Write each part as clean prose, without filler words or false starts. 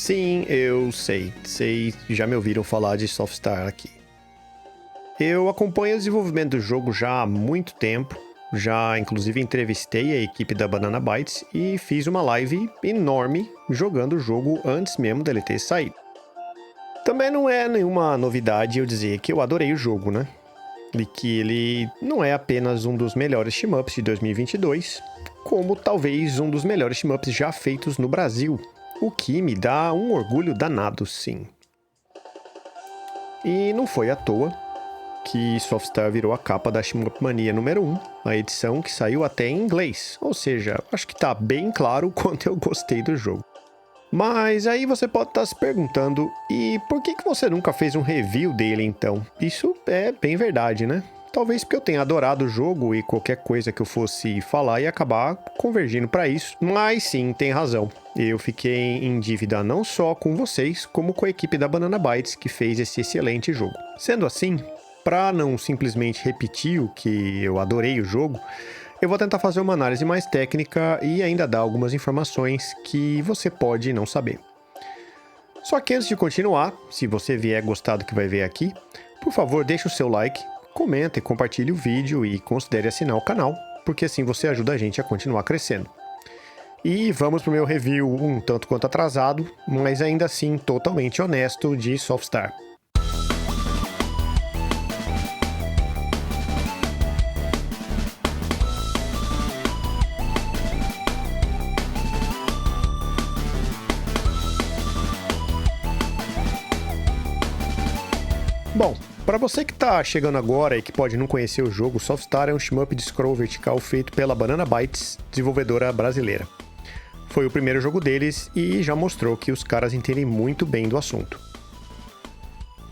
Sim, eu sei. Já me ouviram falar de Softstar aqui. Eu acompanho o desenvolvimento do jogo já há muito tempo. Já, inclusive, entrevistei a equipe da Banana Bytes e fiz uma live enorme jogando o jogo antes mesmo dele ter saído. Também não é nenhuma novidade eu dizer que eu adorei o jogo, né? E que ele não é apenas um dos melhores shmups de 2022, como talvez um dos melhores shmups já feitos no Brasil, o que me dá um orgulho danado, sim. E não foi à toa que Softstar virou a capa da Shmup Mania número 1, a edição que saiu até em inglês, ou seja, acho que tá bem claro o quanto eu gostei do jogo. Mas aí você pode estar se perguntando, e por que você nunca fez um review dele então? Isso é bem verdade, né? Talvez porque eu tenha adorado o jogo e qualquer coisa que eu fosse falar ia acabar convergindo para isso. Mas sim, tem razão. Eu fiquei em dívida não só com vocês, como com a equipe da Banana Bytes que fez esse excelente jogo. Sendo assim, para não simplesmente repetir o que eu adorei o jogo, eu vou tentar fazer uma análise mais técnica e ainda dar algumas informações que você pode não saber. Só que antes de continuar, se você vier gostar do que vai ver aqui, por favor deixe o seu like, comenta e compartilhe o vídeo e considere assinar o canal, porque assim você ajuda a gente a continuar crescendo. E vamos pro meu review um tanto quanto atrasado, mas ainda assim totalmente honesto de Softstar. Bom, para você que está chegando agora e que pode não conhecer o jogo, Softstar é um shmup de scroll vertical feito pela Banana Bytes, desenvolvedora brasileira. Foi o primeiro jogo deles e já mostrou que os caras entendem muito bem do assunto.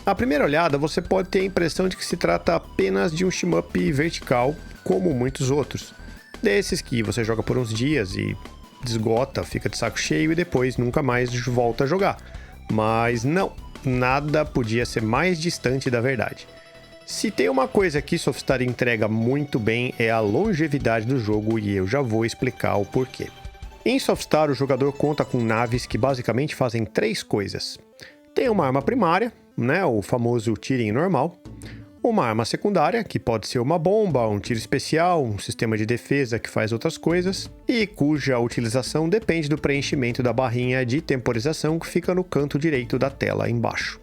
À primeira olhada, você pode ter a impressão de que se trata apenas de um shmup vertical, como muitos outros. Desses que você joga por uns dias e esgota, fica de saco cheio e depois nunca mais volta a jogar. Mas não. Nada podia ser mais distante da verdade. Se tem uma coisa que Softstar entrega muito bem é a longevidade do jogo e eu já vou explicar o porquê. Em Softstar, o jogador conta com naves que basicamente fazem três coisas. Tem uma arma primária, o famoso tirinho normal. Uma arma secundária, que pode ser uma bomba, um tiro especial, um sistema de defesa que faz outras coisas, e cuja utilização depende do preenchimento da barrinha de temporização que fica no canto direito da tela embaixo.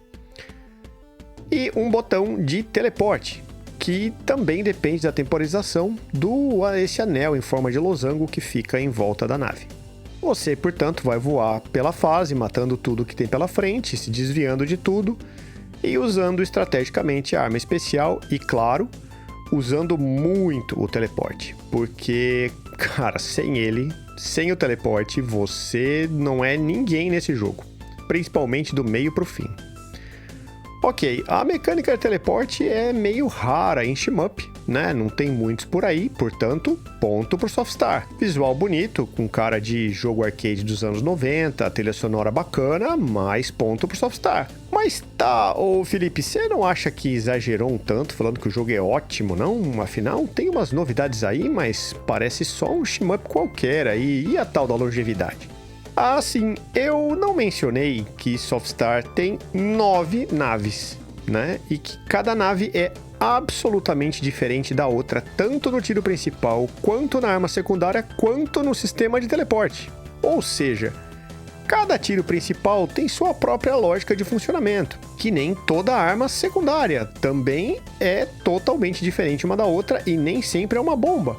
E um botão de teleporte, que também depende da temporização desse anel em forma de losango que fica em volta da nave. Você, portanto, vai voar pela fase, matando tudo que tem pela frente, se desviando de tudo, e usando estrategicamente a arma especial e, claro, usando muito o teleporte. Porque, cara, sem o teleporte, você não é ninguém nesse jogo. Principalmente do meio pro fim. Ok, a mecânica de teleporte é meio rara em shmup, Não tem muitos por aí, portanto, ponto pro Softstar. Visual bonito, com cara de jogo arcade dos anos 90, trilha sonora bacana, mais ponto pro Softstar. Mas tá, ô Felipe, você não acha que exagerou um tanto falando que o jogo é ótimo, não? Afinal, tem umas novidades aí, mas parece só um shmup qualquer aí, e a tal da longevidade? Ah, sim, eu não mencionei que Softstar tem 9 naves, E que cada nave é absolutamente diferente da outra, tanto no tiro principal, quanto na arma secundária, quanto no sistema de teleporte. Ou seja, cada tiro principal tem sua própria lógica de funcionamento, que nem toda arma secundária também é totalmente diferente uma da outra e nem sempre é uma bomba.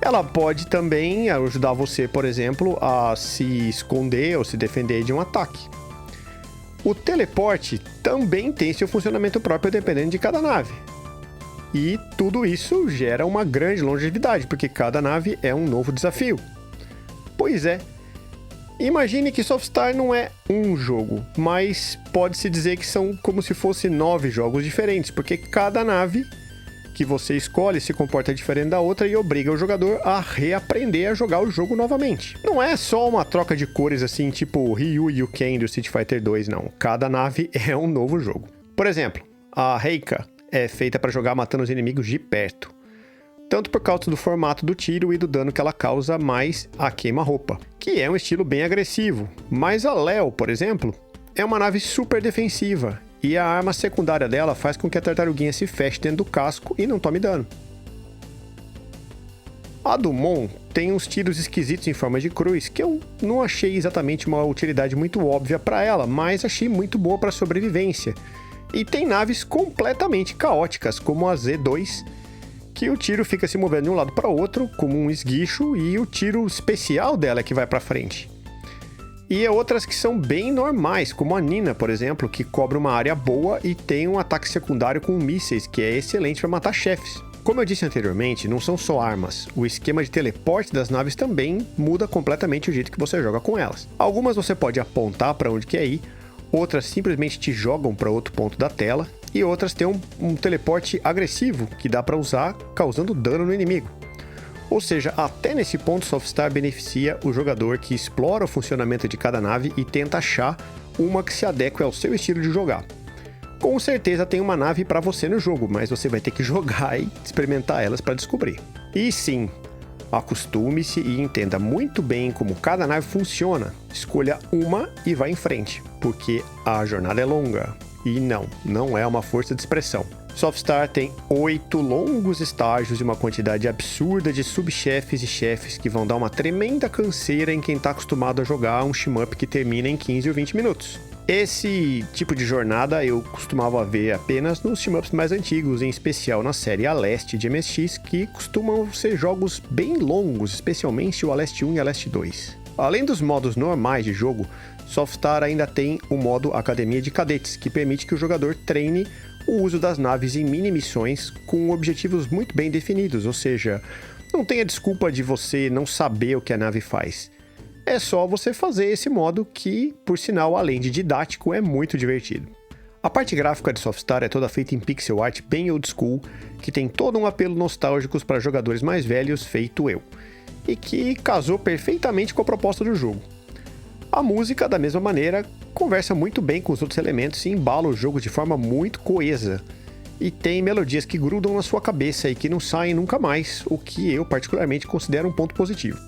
Ela pode também ajudar você, por exemplo, a se esconder ou se defender de um ataque. O teleporte também tem seu funcionamento próprio dependendo de cada nave. E tudo isso gera uma grande longevidade, porque cada nave é um novo desafio. Pois é, imagine que Softstar não é um jogo, mas pode-se dizer que são como se fossem 9 jogos diferentes, porque cada nave que você escolhe se comporta diferente da outra e obriga o jogador a reaprender a jogar o jogo novamente. Não é só uma troca de cores assim, tipo Ryu e o Ken do Street Fighter 2, não. Cada nave é um novo jogo. Por exemplo, a Reika é feita para jogar matando os inimigos de perto. tanto por causa do formato do tiro e do dano que ela causa mais a queima-roupa, que é um estilo bem agressivo. Mas a Léo, por exemplo, é uma nave super defensiva, e a arma secundária dela faz com que a tartaruguinha se feche dentro do casco e não tome dano. A Dumont tem uns tiros esquisitos em forma de cruz que eu não achei exatamente uma utilidade muito óbvia para ela, mas achei muito boa para sobrevivência. E tem naves completamente caóticas, como a Z2, que o tiro fica se movendo de um lado para outro, como um esguicho, e o tiro especial dela é que vai para frente. E outras que são bem normais, como a Nina, por exemplo, que cobre uma área boa e tem um ataque secundário com mísseis, que é excelente para matar chefes. Como eu disse anteriormente, não são só armas, o esquema de teleporte das naves também muda completamente o jeito que você joga com elas. Algumas você pode apontar para onde quer ir, outras simplesmente te jogam para outro ponto da tela, e outras têm um teleporte agressivo que dá para usar causando dano no inimigo. Ou seja, até nesse ponto Softstar beneficia o jogador que explora o funcionamento de cada nave e tenta achar uma que se adeque ao seu estilo de jogar. Com certeza tem uma nave para você no jogo, mas você vai ter que jogar e experimentar elas para descobrir. E sim, acostume-se e entenda muito bem como cada nave funciona. Escolha uma e vá em frente, porque a jornada é longa. E não é uma força de expressão. Softstar tem 8 longos estágios e uma quantidade absurda de subchefes e chefes que vão dar uma tremenda canseira em quem está acostumado a jogar um shmup que termina em 15 ou 20 minutos. Esse tipo de jornada eu costumava ver apenas nos shmups mais antigos, em especial na série Aleste de MSX, que costumam ser jogos bem longos, especialmente o Aleste 1 e Aleste 2. Além dos modos normais de jogo, Softstar ainda tem o modo Academia de Cadetes, que permite que o jogador treine o uso das naves em mini-missões com objetivos muito bem definidos, ou seja, não tem a desculpa de você não saber o que a nave faz. É só você fazer esse modo que, por sinal, além de didático, é muito divertido. A parte gráfica de Softstar é toda feita em pixel art bem old school, que tem todo um apelo nostálgico para jogadores mais velhos, feito eu, e que casou perfeitamente com a proposta do jogo. A música, da mesma maneira, conversa muito bem com os outros elementos e embala o jogo de forma muito coesa. E tem melodias que grudam na sua cabeça e que não saem nunca mais, o que eu particularmente considero um ponto positivo.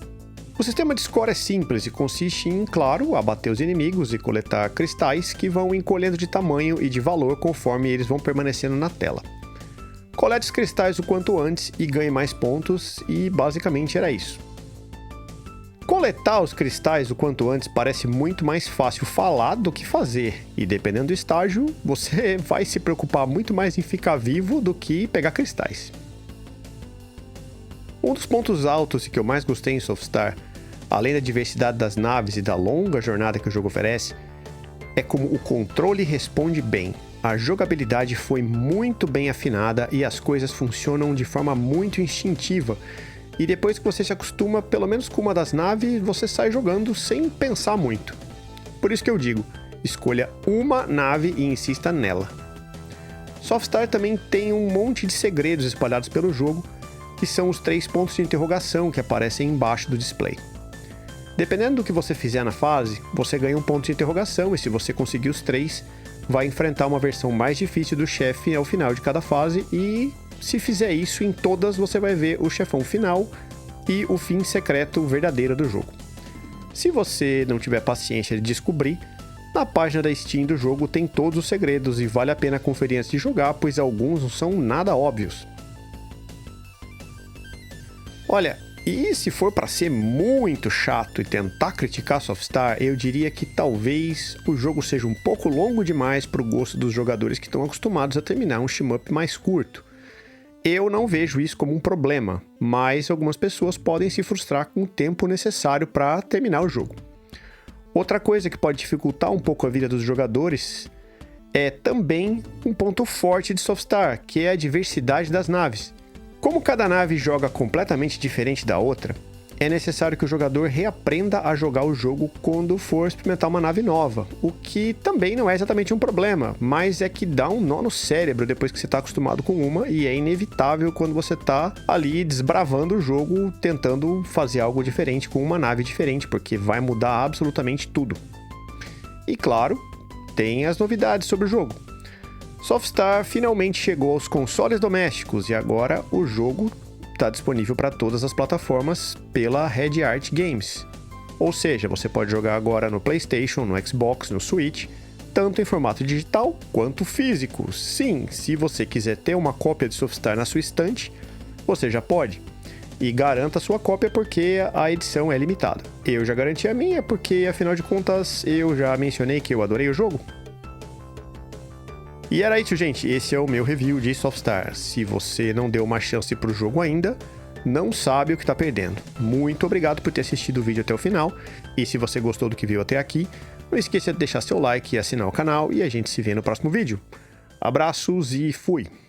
O sistema de score é simples e consiste em, claro, abater os inimigos e coletar cristais que vão encolhendo de tamanho e de valor conforme eles vão permanecendo na tela. Colete os cristais o quanto antes e ganhe mais pontos, e basicamente era isso. Coletar os cristais o quanto antes parece muito mais fácil falar do que fazer, e dependendo do estágio, você vai se preocupar muito mais em ficar vivo do que pegar cristais. Um dos pontos altos e que eu mais gostei em Softstar, além da diversidade das naves e da longa jornada que o jogo oferece, é como o controle responde bem. A jogabilidade foi muito bem afinada e as coisas funcionam de forma muito instintiva. E depois que você se acostuma, pelo menos com uma das naves, você sai jogando sem pensar muito. Por isso que eu digo, escolha uma nave e insista nela. Softstar também tem um monte de segredos espalhados pelo jogo, que são os 3 pontos de interrogação que aparecem embaixo do display. Dependendo do que você fizer na fase, você ganha um ponto de interrogação, e se você conseguir os 3, vai enfrentar uma versão mais difícil do chefe ao final de cada fase, e se fizer isso em todas, você vai ver o chefão final e o fim secreto verdadeiro do jogo. Se você não tiver paciência de descobrir, na página da Steam do jogo tem todos os segredos e vale a pena conferir antes de jogar, pois alguns não são nada óbvios. Olha, e se for para ser muito chato e tentar criticar Softstar, eu diria que talvez o jogo seja um pouco longo demais para o gosto dos jogadores que estão acostumados a terminar um shmup mais curto. Eu não vejo isso como um problema, mas algumas pessoas podem se frustrar com o tempo necessário para terminar o jogo. Outra coisa que pode dificultar um pouco a vida dos jogadores é também um ponto forte de Softstar, que é a diversidade das naves. Como cada nave joga completamente diferente da outra, é necessário que o jogador reaprenda a jogar o jogo quando for experimentar uma nave nova, o que também não é exatamente um problema, mas é que dá um nó no cérebro depois que você está acostumado com uma, e é inevitável quando você está ali desbravando o jogo, tentando fazer algo diferente com uma nave diferente, porque vai mudar absolutamente tudo. E claro, tem as novidades sobre o jogo. Softstar finalmente chegou aos consoles domésticos e agora o jogo está disponível para todas as plataformas pela Red Art Games. Ou seja, você pode jogar agora no PlayStation, no Xbox, no Switch, tanto em formato digital quanto físico. Sim, se você quiser ter uma cópia de Softstar na sua estante, você já pode. E garanta a sua cópia porque a edição é limitada. Eu já garanti a minha porque, afinal de contas, eu já mencionei que eu adorei o jogo. E era isso, gente. Esse é o meu review de Softstar. Se você não deu uma chance pro jogo ainda, não sabe o que tá perdendo. Muito obrigado por ter assistido o vídeo até o final. E se você gostou do que viu até aqui, não esqueça de deixar seu like e assinar o canal. E a gente se vê no próximo vídeo. Abraços e fui!